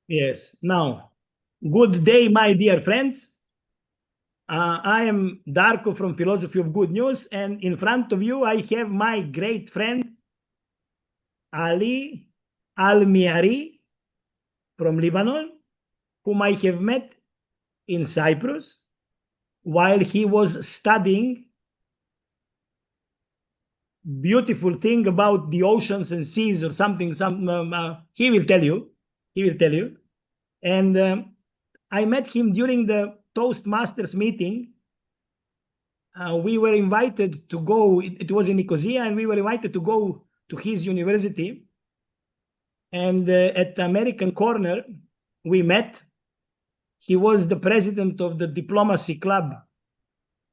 Yes. Now, good day, my dear friends. I am Darko from Philosophy of Good News, and in front of you, I have my great friend Ali AlMiari from Lebanon, whom I have met in Cyprus while he was studying beautiful thing about the oceans and seas or something. He will tell you. He will tell you. And I met him during the Toastmasters meeting. We were invited to go. It was in Nicosia, and we were invited to go to his university. And at the American Corner, we met. He was the president of the diplomacy club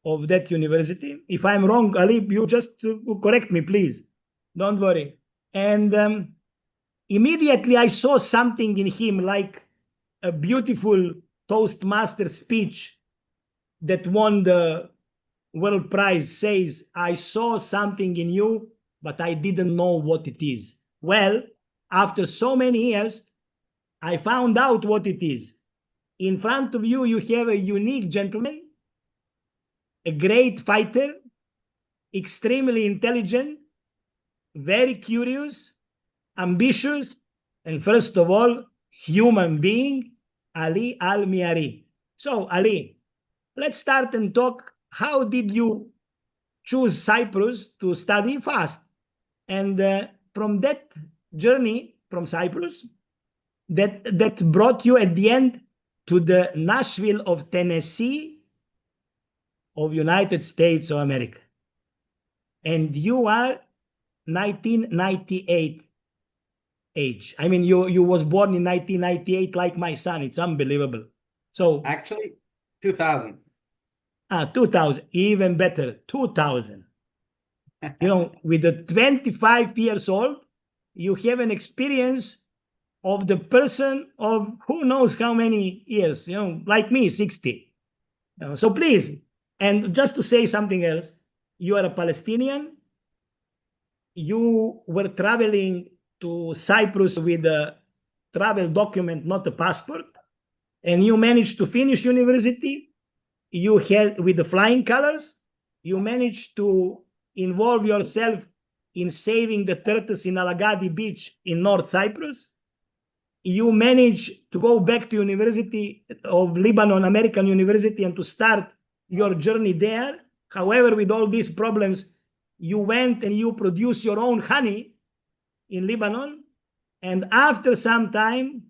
of that university. If I'm wrong, Ali, you just correct me, please. Don't worry. And immediately I saw something in him, like a beautiful Toastmaster speech that won the World Prize says, I saw something in you, but I didn't know what it is. Well, after so many years, I found out what it is. In front of you, you have a unique gentleman, a great fighter, extremely intelligent, very curious, ambitious, and first of all, human being, Ali AlMiari. So, Ali, let's start and talk. How did you choose Cyprus to study fast? And from that journey from Cyprus, that brought you at the end to the Nashville of Tennessee of United States of America. And you are 1998 age. I mean, you was born in 1998 like my son. It's unbelievable. So Actually, 2000. 2000, even better, 2000. With the 25 years old, you have an experience of the person of who knows how many years, like me, 60. So please, and just to say something else, you are a Palestinian. You were traveling to Cyprus with a travel document, not a passport, and you managed to finish university. You had with the flying colors. You managed to involve yourself in saving the turtles in Alagadi Beach in North Cyprus. You managed to go back to University of Lebanon, American University, and to start your journey there. However, with all these problems, you went and you produced your own honey in Lebanon. And after some time,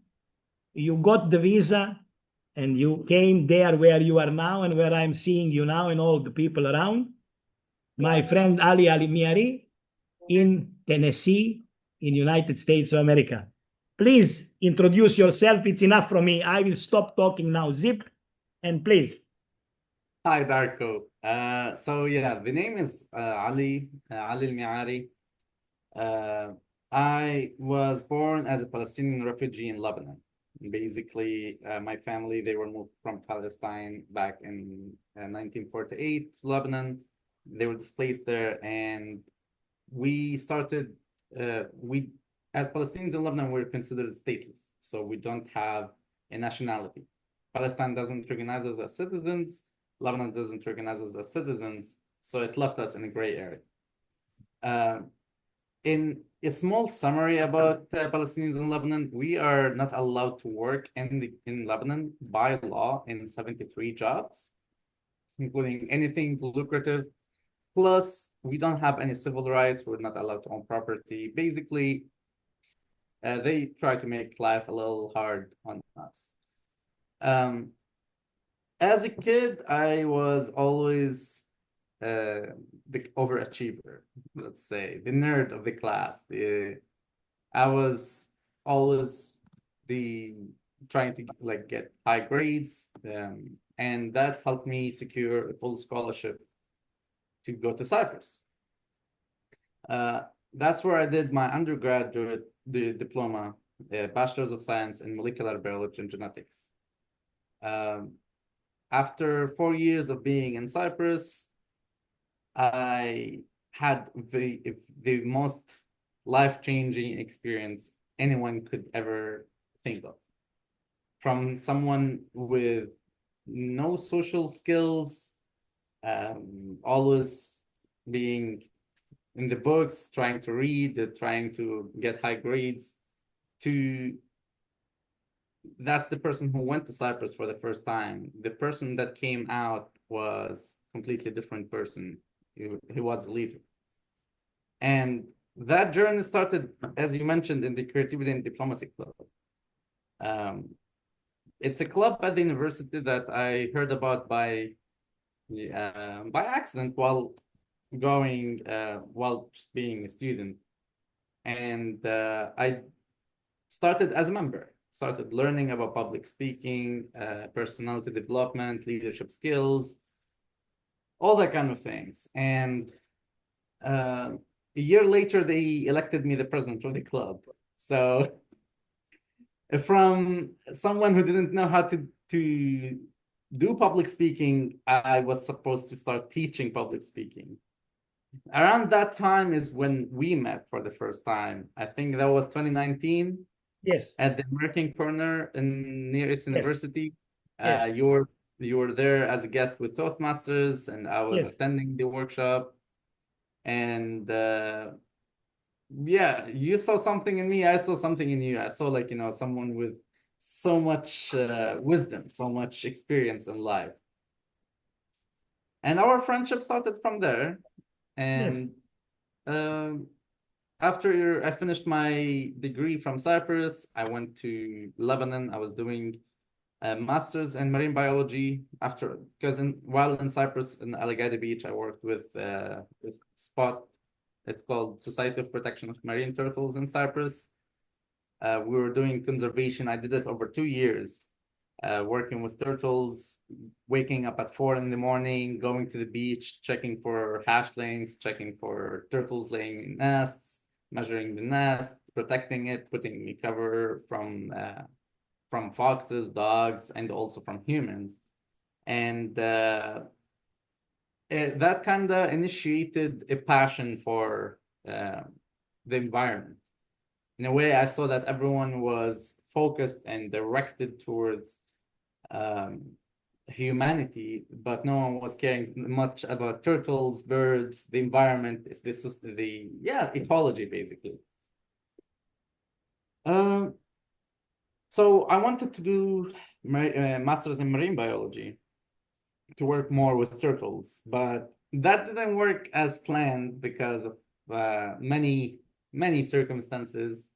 you got the visa and you came there where you are now and where I'm seeing you now and all the people around. My friend Ali AlMiari in Tennessee, in United States of America. Please introduce yourself. It's enough from me. I will stop talking now. Zip, and please. Hi, Darko. So yeah, the name is Ali AlMiari. Uh, I was born as a Palestinian refugee in Lebanon. Basically, my family, they were moved from Palestine back in 1948 to Lebanon. They were displaced there, and we started, we, as Palestinians in Lebanon, we're considered stateless. So we don't have a nationality. Palestine doesn't recognize us as citizens. Lebanon doesn't recognize us as citizens. So it left us in a gray area. In a small summary about Palestinians in Lebanon, we are not allowed to work in Lebanon by law in 73 jobs, including anything lucrative. Plus, we don't have any civil rights. We're not allowed to own property. Basically, they try to make life a little hard on us. Um, as a kid, I was always the overachiever, let's say, the nerd of the class. I was always the trying to like get high grades, and that helped me secure a full scholarship to go to Cyprus. That's where I did my undergraduate diploma, Bachelor's of Science in Molecular Biology and Genetics. Um, After 4 years of being in Cyprus, I had the most life-changing experience anyone could ever think of. from someone with no social skills, always being in the books, trying to read, trying to get high grades, to that's the person who went to Cyprus for the first time. The person that came out was completely different person. He was a leader. And that journey started, as you mentioned, in the Creativity and Diplomacy Club. It's a club at the university that I heard about by accident while just being a student. And I started as a member, started learning about public speaking, personality development, leadership skills, all that kind of things. And a year later, they elected me the president of the club. So from someone who didn't know how to do public speaking, I was supposed to start teaching public speaking. Around that time is when we met for the first time. I think that was 2019. Yes. At the American Corner in near East University. Yes. You were there as a guest with Toastmasters, and I was attending the workshop. And yeah, you saw something in me, I saw something in you. I saw, like, someone with so much wisdom, so much experience in life. And our friendship started from there. And after I finished my degree from Cyprus, I went to Lebanon. I was doing a master's in marine biology because while in Cyprus, in Ali Beach, I worked with SPOT. It's called Society of Protection of Marine Turtles in Cyprus. We were doing conservation. I did it over 2 years, working with turtles, waking up at 4 a.m, going to the beach, checking for hatchlings, checking for turtles laying in nests, measuring the nest, protecting it, putting a cover from foxes, dogs, and also from humans. And that kind of initiated a passion for the environment. In a way, I saw that everyone was focused and directed towards humanity, but no one was caring much about turtles, birds, the environment. This is the ecology, basically. So I wanted to do master's in marine biology to work more with turtles, but that didn't work as planned because of many circumstances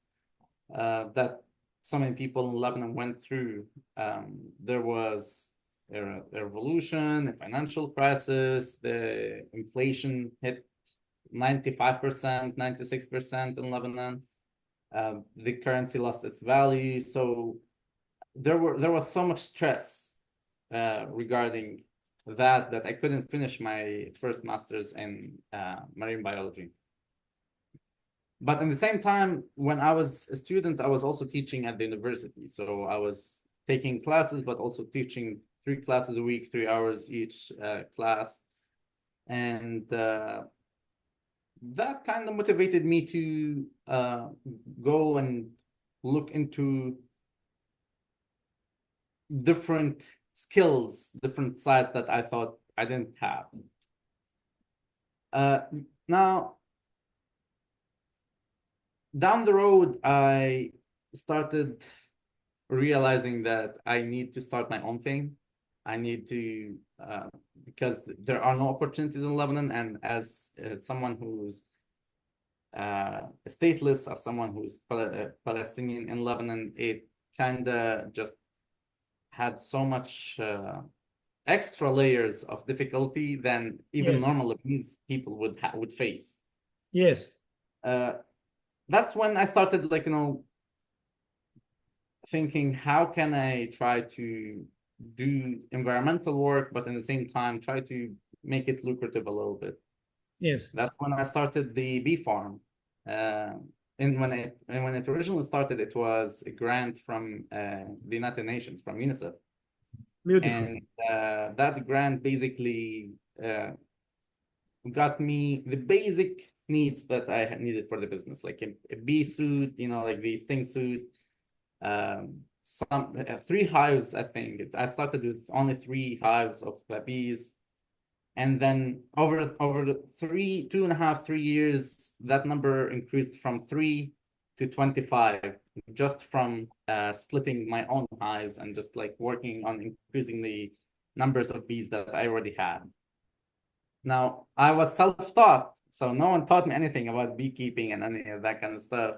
that so many people in Lebanon went through. There was a revolution, a financial crisis, the inflation hit 95%, 96% in Lebanon. The currency lost its value. So there was so much stress regarding that I couldn't finish my first master's in marine biology. But in the same time, when I was a student, I was also teaching at the university. So I was taking classes, but also teaching 3 classes a week, 3 hours each class. And that kind of motivated me to go and look into different skills, different sides that I thought I didn't have. Now, down the road, I started realizing that I need to start my own thing. I need to, because there are no opportunities in Lebanon, and as someone who's stateless, as someone who's Palestinian in Lebanon, it kind of just had so much extra layers of difficulty than even normal Lebanese people would face. Yes. That's when I started, like, thinking, how can I try to do environmental work, but in the same time try to make it lucrative a little bit. Yes. That's when I started the bee farm. And when it originally started, it was a grant from the United Nations, from UNICEF. Beautiful. And that grant basically got me the basic needs that I had needed for the business, like a bee suit, like the sting suit, some 3 hives, I think. I started with only 3 hives of bees. And then over the 2.5, 3 years, that number increased from 3 to 25, just from splitting my own hives and just like working on increasing the numbers of bees that I already had. Now, I was self-taught, so no one taught me anything about beekeeping and any of that kind of stuff.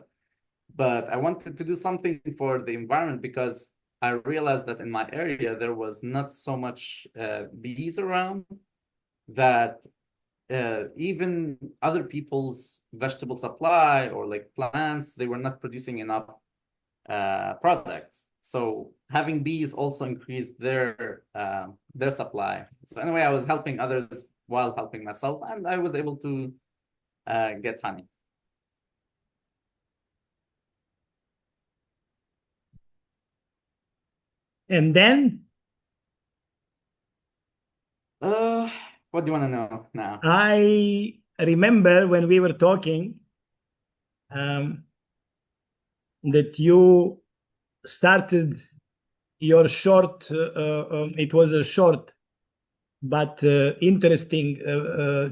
But I wanted to do something for the environment because I realized that in my area, there was not so much bees around, that even other people's vegetable supply or like plants, they were not producing enough products. So having bees also increased their supply. So anyway, I was helping others while helping myself, and I was able to get honey. And then what do you want to know now? I remember when we were talking that you started your short, it was a short but interesting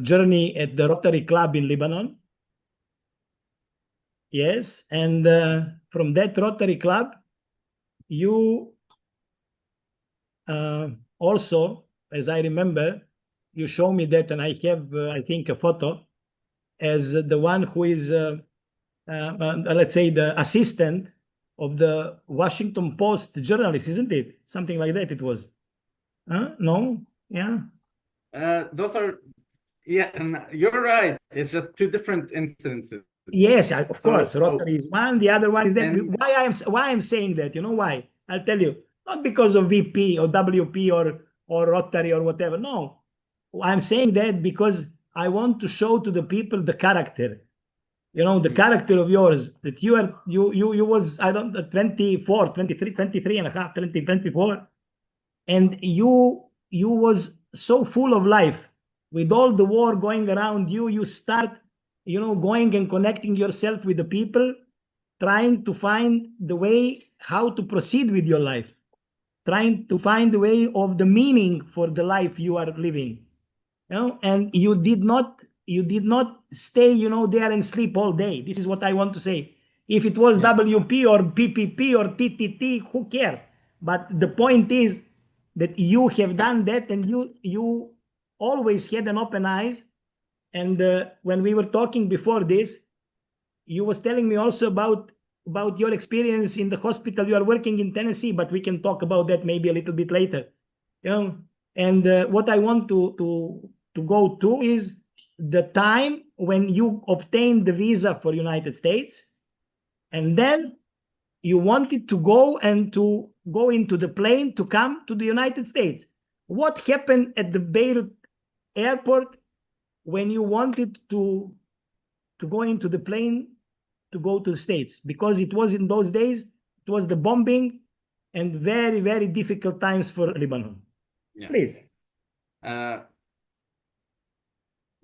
journey at the Rotary Club in Lebanon. Yes, and from that Rotary Club, you also, as I remember, you show me that, and I have, I think, a photo as the one who is, let's say, the assistant of the Washington Post journalist, isn't it? Something like that it was. No? Yeah. Those are, yeah, and you're right. It's just 2 different incidences. Yes, of course. So, Rotary is one. The other one is that. and Why I'm saying that? You know why? I'll tell you. Not because of VP or WP or Rotary or whatever. No, I'm saying that because I want to show to the people the character. You know, the character of yours, that you was, I don't 24, 23, 23 and a half, 20, 24, and you was so full of life with all the war going around you. You start, you know, going and connecting yourself with the people, trying to find the way how to proceed with your life, trying to find the way of the meaning for the life you are living, you know. And you did not stay, you know, there and sleep all day. This is what I want to say. If it was WP or PPP or TTT, who cares? But the point is that you have done that, and you always had an open eyes. And when we were talking before this, you was telling me also about your experience in the hospital you are working in Tennessee, but we can talk about that maybe a little bit later, you know. And what I want to go to is the time when you obtained the visa for United States, and then you wanted to go and to go into the plane to come to the United States. What happened at the Beirut airport when you wanted to go into the plane to go to the States? Because it was in those days, it was the bombing and very, very difficult times for Lebanon. yeah. Please.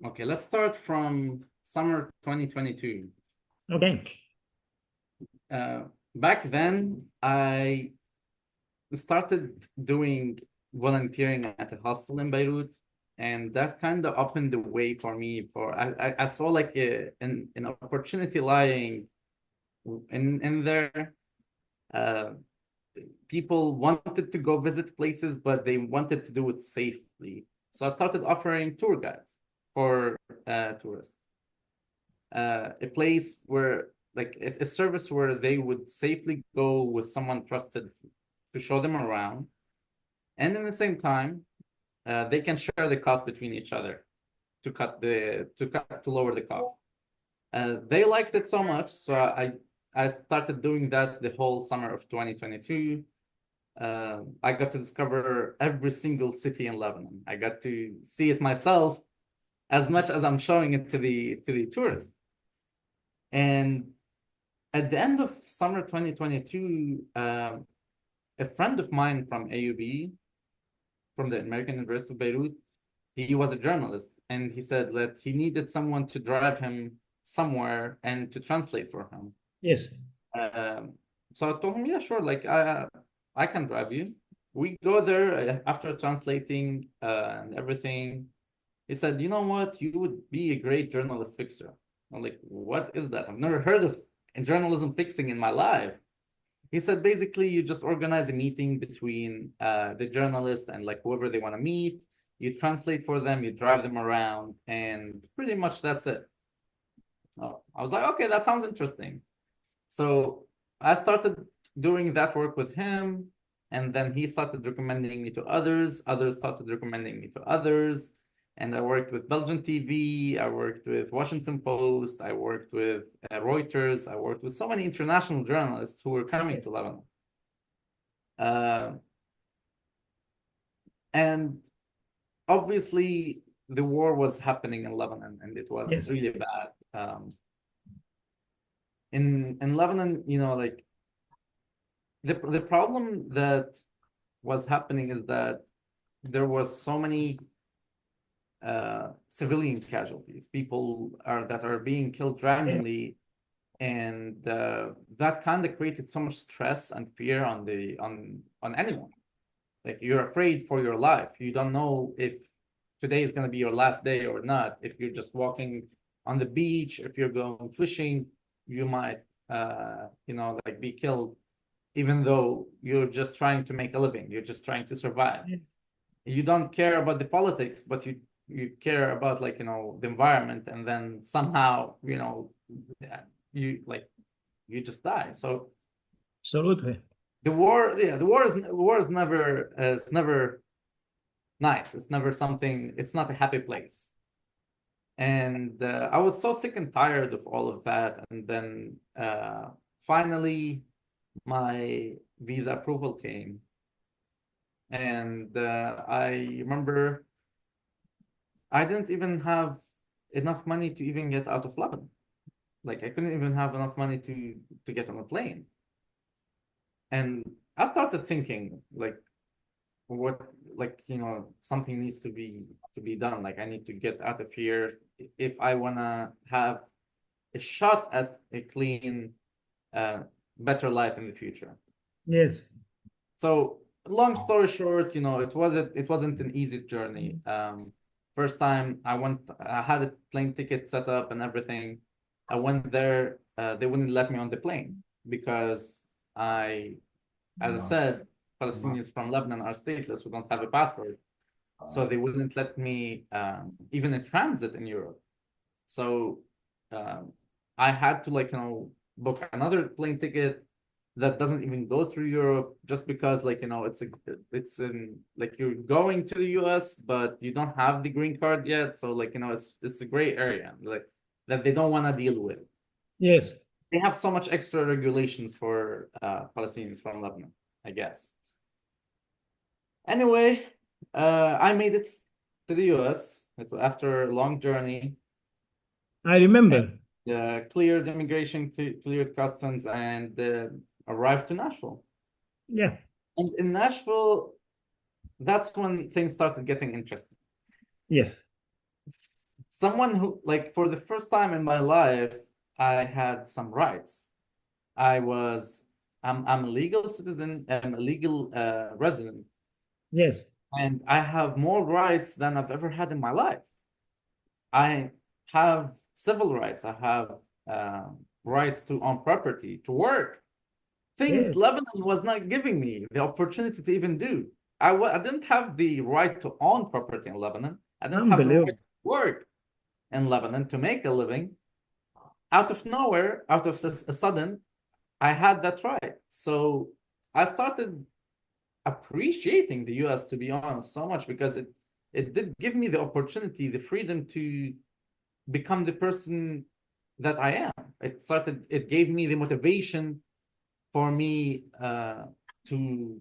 Okay, let's start from summer 2022. Okay. Back then, I started doing volunteering at a hostel in Beirut, and that kind of opened the way for me. I saw like an opportunity lying in there. People wanted to go visit places, but they wanted to do it safely. So I started offering tour guides for tourists. A place where, like, a service where they would safely go with someone trusted to show them around, and at the same time, they can share the cost between each other to lower the cost. They liked it so much, so I started doing that the whole summer of 2022. I got to discover every single city in Lebanon. I got to see it myself as much as I'm showing it to the tourists. And at the end of summer 2022, a friend of mine from AUB, from the American University of Beirut, he was a journalist, and he said that he needed someone to drive him somewhere and to translate for him. Yes. So I told him, yeah, sure, like I can drive you. We go there after translating and everything. He said, you know what? You would be a great journalist fixer. I'm like, what is that? I've never heard of journalism fixing in my life. He said, basically, you just organize a meeting between the journalist and like whoever they want to meet. You translate for them, you drive them around, and pretty much that's it. Oh, I was like, okay, that sounds interesting. So I started doing that work with him, and then he started recommending me to others. Others started recommending me to others. And I worked with Belgian TV, I worked with Washington Post, I worked with Reuters, I worked with so many international journalists who were coming to Lebanon. And obviously, the war was happening in Lebanon, and it was really bad. In Lebanon, you know, like the problem that was happening is that there was so many civilian casualties, people that are being killed randomly, and that kind of created so much stress and fear on anyone. Like you're afraid for your life. You don't know if today is going to be your last day or not. If you're just walking on the beach, if you're going fishing, you might you know, like be killed, even though you're just trying to make a living. You're just trying to survive. You don't care about the politics, but you care about, like, you know, the environment, and then somehow, you know, you just die. So Absolutely. the war is never nice. It's never something, it's not a happy place. And I was so sick and tired of all of that. And then finally my visa approval came. And I remember I didn't even have enough money to even get out of Lebanon. Like I couldn't even have enough money to get on a plane. And I started thinking, like, what, like, you know, something needs to be done. Like I need to get out of here if I wanna have a shot at a clean, better life in the future. Yes. So long story short, you know, it wasn't an easy journey. First time I had a plane ticket set up and everything. I went there, they wouldn't let me on the plane because as I said, Palestinians from Lebanon are stateless. We don't have a passport. So they wouldn't let me even in transit in Europe. So I had to, like, you know, book another plane ticket that doesn't even go through Europe, just because, like, you know, it's in, like, you're going to the US, but you don't have the green card yet. So, like, you know, it's a gray area, like, that they don't want to deal with. Yes. They have so much extra regulations for Palestinians from Lebanon, I guess. Anyway, I made it to the US after a long journey. I remember. Cleared immigration, cleared customs, and arrived to Nashville. Yeah. And in Nashville, that's when things started getting interesting. Yes. Someone who, like, for the first time in my life, I had some rights. I'm a legal citizen, I'm a legal resident. Yes. And I have more rights than I've ever had in my life. I have civil rights. I have rights to own property, to work. Things Yes. Lebanon was not giving me the opportunity to even do. I didn't have the right to own property in Lebanon. I didn't have the right to work in Lebanon to make a living. Out of nowhere, out of a sudden, I had that right. So I started appreciating the US, to be honest, so much, because it did give me the opportunity, the freedom to become the person that I am. It gave me the motivation for me to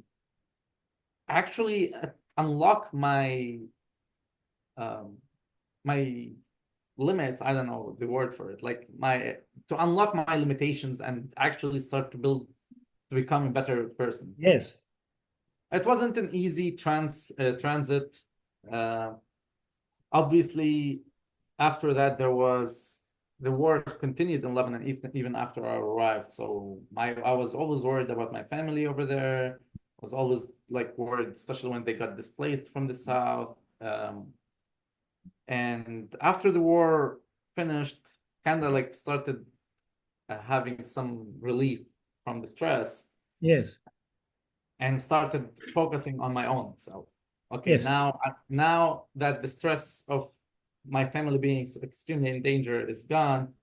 actually unlock my my limits. I don't know the word for it, like to unlock my limitations and actually start to become a better person. Yes. It wasn't an easy transit. Obviously, after that, there was the war continued in Lebanon even after I arrived. So I was always worried about my family over there. I was always like worried, especially when they got displaced from the south. And after the war finished, kind of like started having some relief from the stress Yes. and started focusing on my own self. Okay, Yes. now that the stress of my family being extremely in danger is gone,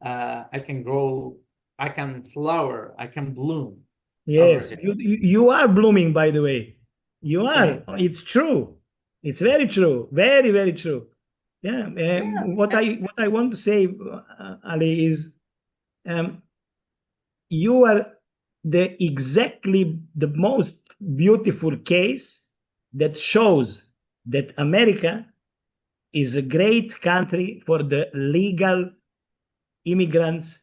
I can grow, I can flower, I can bloom over Yes. here. You are blooming, by the way. You are. It's true. It's very true. Very, very true. Yeah. Yeah, What I want to say, Ali, is you are exactly the most beautiful case that shows that America is a great country for the legal immigrants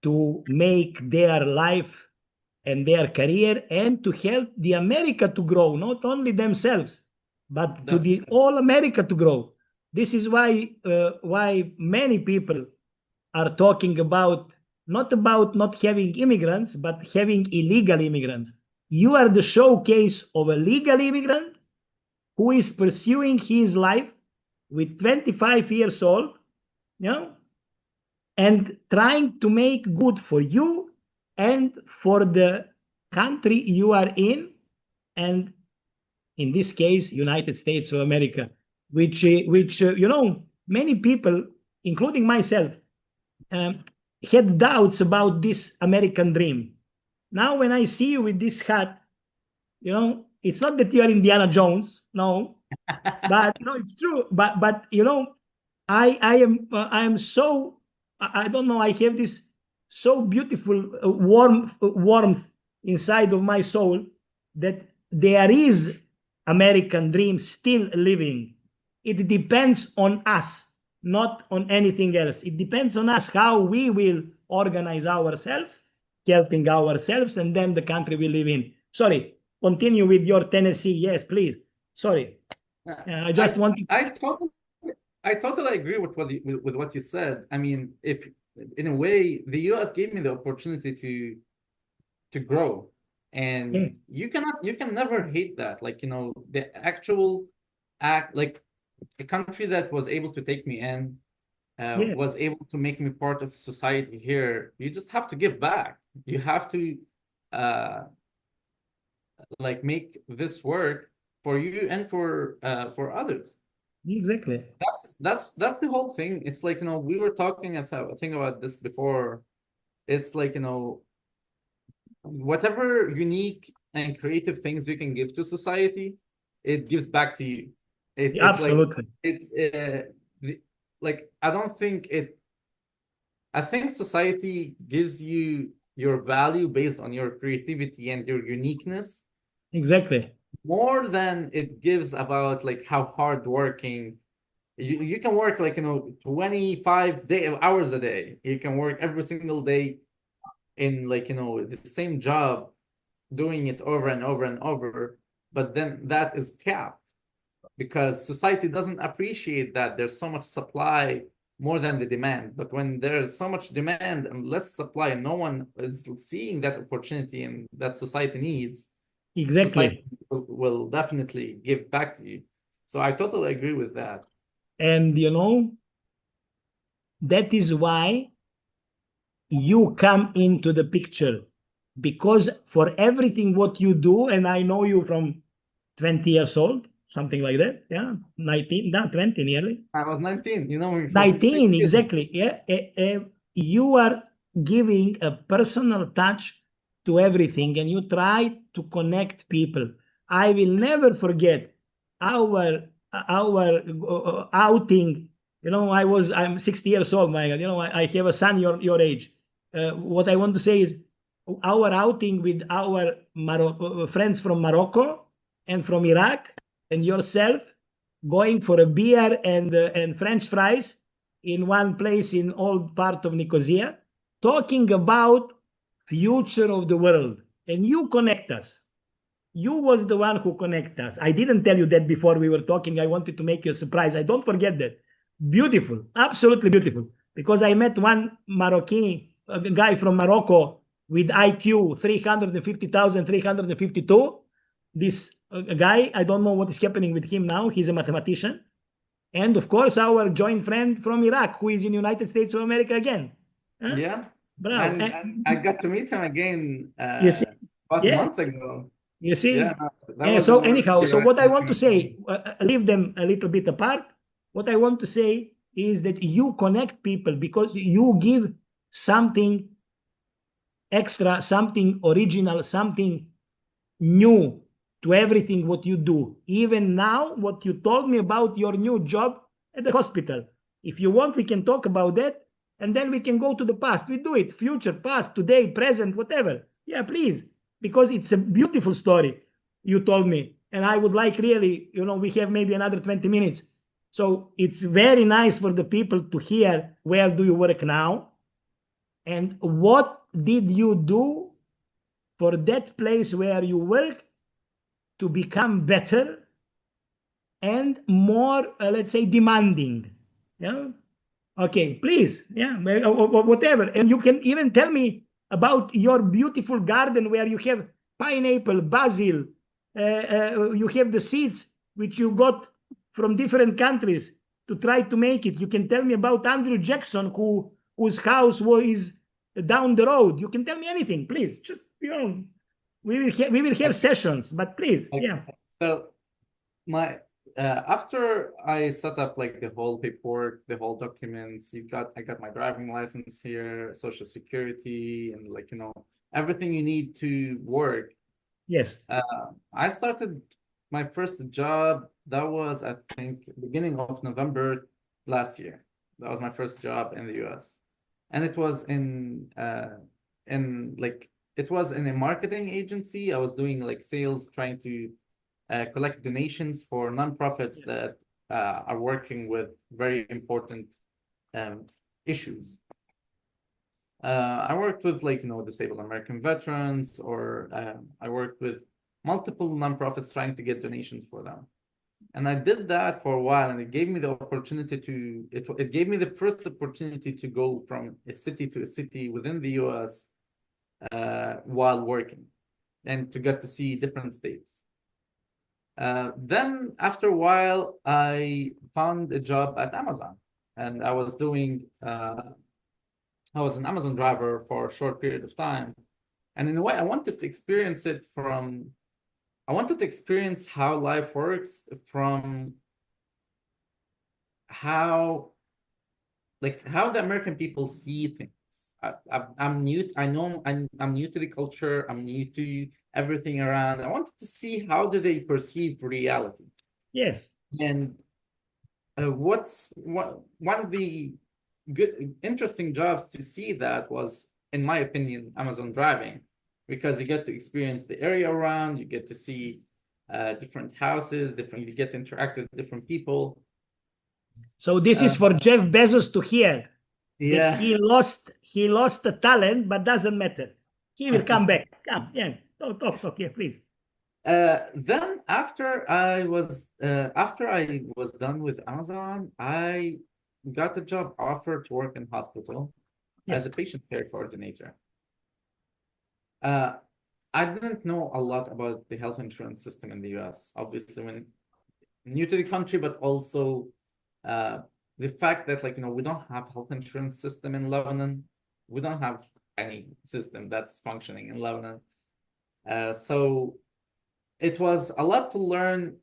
to make their life and their career and to help the America to grow, not only themselves, but to the definitely. all America to grow. This is why many people are talking about not having immigrants, but having illegal immigrants. You are the showcase of a legal immigrant who is pursuing his life with 25 years old, you know, and trying to make good for you and for the country you are in, and in this case, United States of America, which many people, including myself, um, had doubts about this American dream. Now, when I see you with this hat, it's not that you are Indiana Jones, no, but no, it's true. But I am so I don't know. I have this so beautiful warmth inside of my soul that there is American dream still living. It depends on us, not on anything else. It depends on us how we will organize ourselves, helping ourselves, and then the country we live in. Sorry, continue with your Tennessee. Yes, please. Sorry. I just want to. I totally agree with what you said. I mean, if in a way the US gave me the opportunity to grow, and you can never hate that. Like, the actual act, like a country that was able to take me in, Yes, was able to make me part of society here. You just have to give back. You have to uh like make this work for you and for others. exactly. That's the whole thing. It's like, we were talking, I think about this before. It's like, whatever unique and creative things you can give to society, it gives back to you. It like Absolutely. it's like I don't think it. I think society gives you your value based on your creativity and your uniqueness Exactly. more than it gives about like how hardworking you can work, like 25 hours a day. You can work every single day in, like, the same job, doing it over and over and over, but then that is capped because society doesn't appreciate that there's so much supply more than the demand. But when there's so much demand and less supply, no one is seeing that opportunity and that society needs, society Exactly. will definitely give back to you. So I totally agree with that. And that is why you come into the picture, because for everything what you do, and I know you from 20 years old, something like that. Yeah. 19, not 20 nearly. I was 19, me for 6 19, years. exactly. Yeah. You are giving a personal touch to everything and you try to connect people. I will never forget our outing. I'm 60 years old, my God. I have a son your age. What I want to say is our outing with our friends from Morocco and from Iraq and yourself going for a beer and French fries in one place in old part of Nicosia, talking about future of the world. And you connect us. You was the one who connect us. I didn't tell you that before we were talking. I wanted to make you a surprise. I don't forget that. Beautiful, absolutely beautiful. because I met one Moroccan, a guy from Morocco with IQ 350,000, 352. This guy, I don't know what is happening with him now. He's a mathematician. And of course, our joint friend from Iraq, who is in the United States of America again. Huh? Yeah. Bravo. And I got to meet him again You see? about a Yeah. month ago. You see? Yeah, that Yeah, was so when anyhow, so what I want to say, Iraq. leave them a little bit apart. What I want to say is that you connect people because you give something extra, something original, something new to everything what you do. Even now, what you told me about your new job at the hospital. If you want, we can talk about that, and then we can go to the past. We do it, future, past, today, present, whatever. Yeah, please, because it's a beautiful story you told me, and I would like really, we have maybe another 20 minutes. So it's very nice for the people to hear where do you work now, and what did you do for that place where you work to become better and more, let's say, demanding. Yeah. Okay, please. Yeah, whatever. And you can even tell me about your beautiful garden where you have pineapple, basil. You have the seeds which you got from different countries to try to make it. You can tell me about Andrew Jackson, whose house is down the road. You can tell me anything, please. Just we will have sessions, but please, yeah. So my after I set up like the whole paperwork, the whole documents, I got my driving license here, social security, and everything you need to work. Yes. I started my first job. That was, I think, beginning of November last year. That was my first job in the US, and it was in a marketing agency. I was doing like sales, trying to collect donations for nonprofits that are working with very important issues. I worked with disabled American veterans, or I worked with multiple nonprofits trying to get donations for them. And I did that for a while, and it gave me the opportunity it gave me the first opportunity to go from a city to a city within the US while working, and to get to see different states. Then after a while, I found a job at Amazon, and I was an Amazon driver for a short period of time. And in a way, I wanted to experience how life works from how the American people see things. I'm new. I know I'm new to the culture. I'm new to everything around. I wanted to see how do they perceive reality. Yes. And one of the good, interesting jobs to see that was, in my opinion, Amazon driving, because you get to experience the area around. You get to see different houses, you get to interact with different people. So this is for Jeff Bezos to hear. Yeah. That he lost the talent, but doesn't matter. He will come back. Come, yeah. Talk, yeah, please. Then after I was done with Amazon, I got a job offer to work in hospital as a patient care coordinator. I didn't know a lot about the health insurance system in the US, obviously, when new to the country, but also the fact that we don't have health insurance system in Lebanon. We don't have any system that's functioning in Lebanon. So it was a lot to learn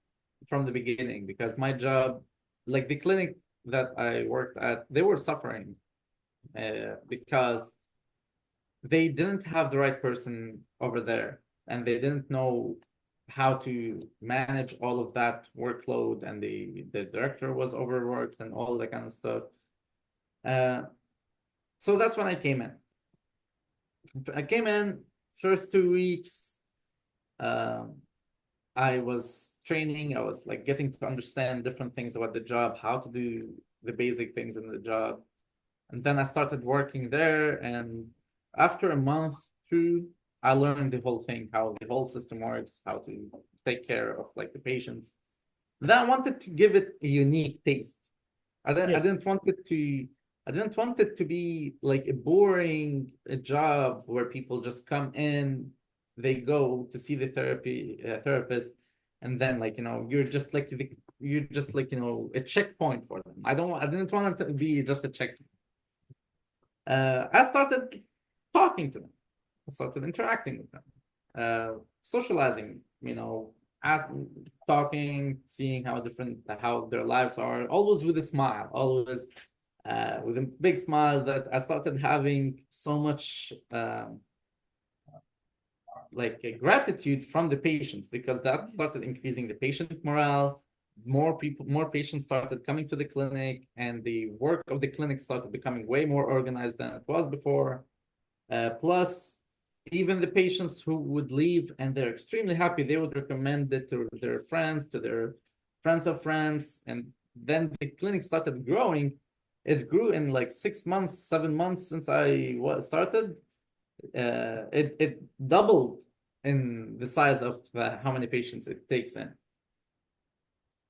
from the beginning, because my job, like the clinic that I worked at, they were suffering because they didn't have the right person over there, and they didn't know how to manage all of that workload, and the director was overworked and all that kind of stuff. So that's when I came in. First 2 weeks, I was training. I was getting to understand different things about the job, how to do the basic things in the job. And then I started working there, and after a month through, I learned the whole thing, how the whole system works, how to take care of the patients. Then I wanted to give it a unique taste. I didn't want it to I didn't want it to be like a boring job where people just come in, they go to see the therapist, and then like you're just like a checkpoint for them. I didn't want it to be just a check. I started talking to them. I started interacting with them, socializing. Talking, seeing how their lives are. Always with a smile. Always with a big smile. That I started having so much like a gratitude from the patients, because that started increasing the patient morale. More patients started coming to the clinic, and the work of the clinic started becoming way more organized than it was before. Plus, even the patients who would leave and they're extremely happy, they would recommend it to their friends, to their friends of friends, and then the clinic started growing. It grew in like 6 months, 7 months since I started. It doubled in the size of how many patients it takes in.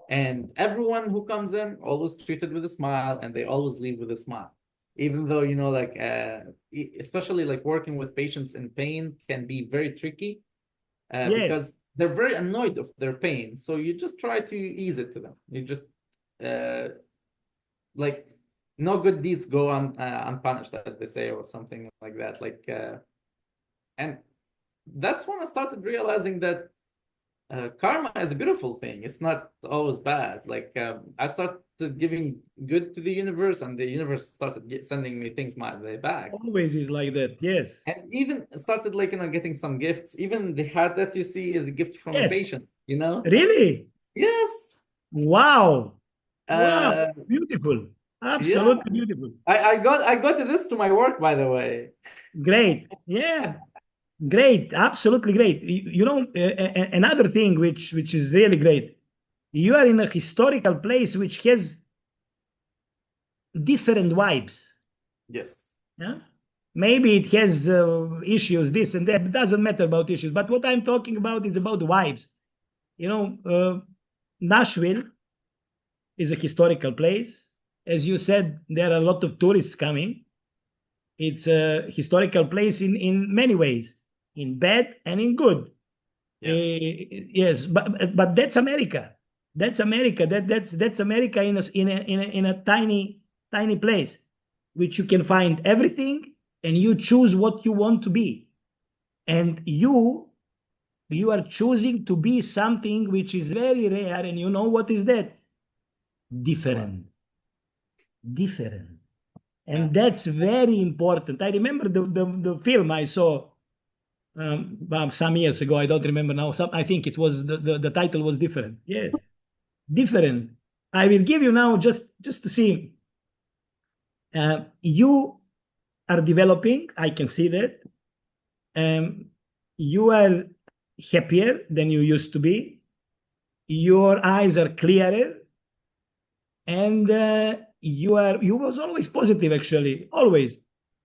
And everyone who comes in always treated with a smile, and they always leave with a smile. Even though, like, especially like working with patients in pain can be very tricky, Yes. because they're very annoyed of their pain. So you just try to ease it to them. You just, like, no good deeds go unpunished, as they say, or something like that. Like, and that's when I started realizing that karma is a beautiful thing. It's not always bad. Like, I started giving good to the universe, and the universe started sending me things my way back. Always is like that. Yes. And even started like getting some gifts. Even the hat that you see is a gift from a Yes. patient. Really? Yes. Wow. Wow. Uh, Beautiful. yeah. Absolutely beautiful. I got this to my work, by the way. Great. Yeah. Great. Absolutely great. Another thing which is really great. You are in a historical place which has different vibes. Yes. Yeah. Maybe it has issues, this and that. It doesn't matter about issues. But what I'm talking about is about vibes. Nashville is a historical place. As you said, there are a lot of tourists coming. It's a historical place in many ways, in bad and in good. Yes. Yes, but that's America. That's America. That's America in a tiny place, which you can find everything, and you choose what you want to be, and you are choosing to be something which is very rare, and you know what is that? Different. Different. And that's very important. I remember the film I saw some years ago. I don't remember now. I think it was the title was different. Yes, different. I will give you now just to see. You are developing. I can see that. You are happier than you used to be. Your eyes are clearer, and you was always positive, actually, always.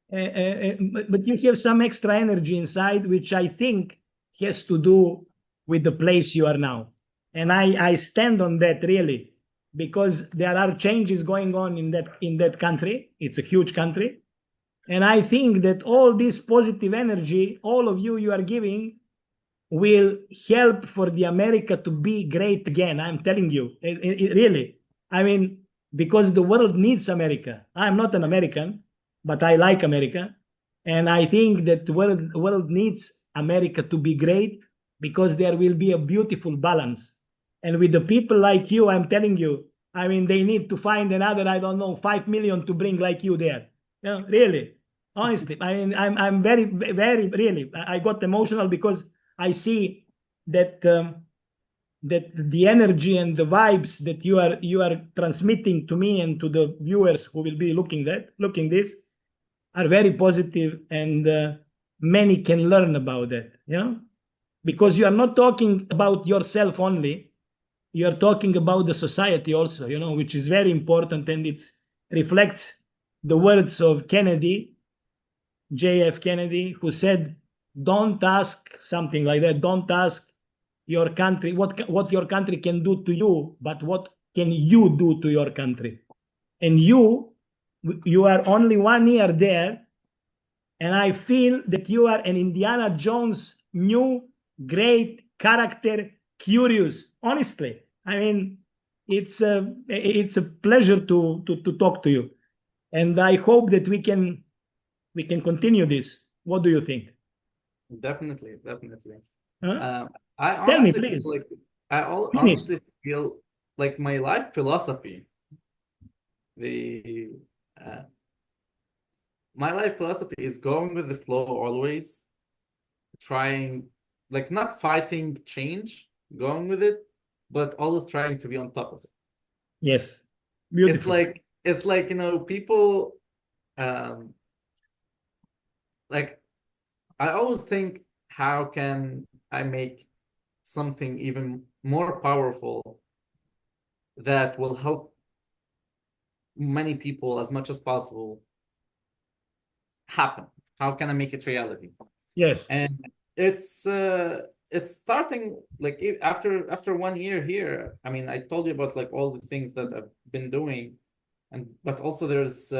But you have some extra energy inside, which I think has to do with the place you are now. And I stand on that, really, because there are changes going on in that country. It's a huge country. And I think that all this positive energy, all of you are giving, will help for the America to be great again. I'm telling you, really. I mean, because the world needs America. I'm not an American, but I like America. And I think that the world needs America to be great, because there will be a beautiful balance. And with the people like you, I'm telling you, I mean, they need to find another, I don't know, 5 million to bring like you there. Really, honestly. I mean, I'm very, very, really, I got emotional because I see that that the energy and the vibes that you are transmitting to me and to the viewers who will be looking this are very positive, and many can learn about that. Because you are not talking about yourself only, you are talking about the society also. Which is very important, and it reflects the words of Kennedy, JF Kennedy, who said, don't ask something like that. Don't ask your country what your country can do to you, but what can you do to your country? And you You are only 1 year there, and I feel that you are an Indiana Jones, new, great character, curious. Honestly, I mean, it's a pleasure to talk to you, and I hope that we can continue this. What do you think? Definitely, definitely. Huh? I Tell me, honestly feel please. like Finish. honestly feel like my life philosophy, the uh, my life philosophy is going with the flow always, trying like not fighting change, going with it, but always trying to be on top of it. Yes, It's beautiful. like people um like I always think, how can I make something even more powerful that will help many people as much as possible happen? How can I make it reality? Yes. And it's starting like after 1 year here. I mean, I told you about like all the things that I've been doing, and but also there's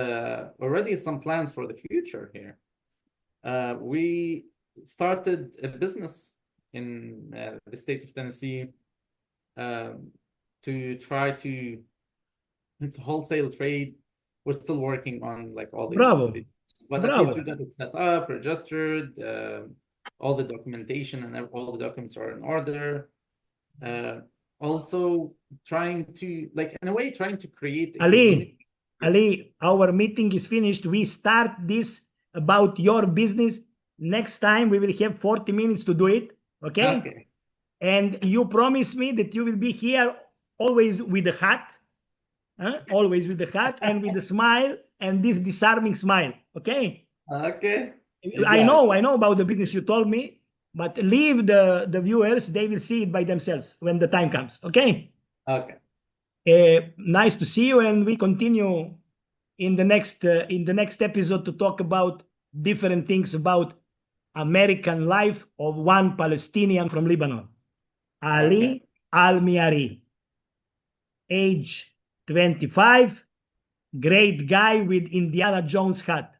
already some plans for the future here. We started a business in the state of Tennessee, um, to try to, it's a wholesale trade. We're still working on like all Bravo. but at least we Bravo. got it set up, registered, all the documentation and all the documents are in order. Uh, Also trying to, like, in a way, trying to create a community. Ali, our meeting is finished. We start this about your business. Next time we will have 40 minutes to do it. Okay? Okay. And you promise me that you will be here always with a hat, huh? Always with the hat and with a smile and this disarming smile. Okay? Okay. You I got it. know about the business you told me, but leave the viewers, they will see it by themselves when the time comes. Okay? Okay. Nice to see you, and we continue in the next episode to talk about different things about American life of one Palestinian from Lebanon, Okay. Ali AlMiari, age 25, great guy with Indiana Jones hat.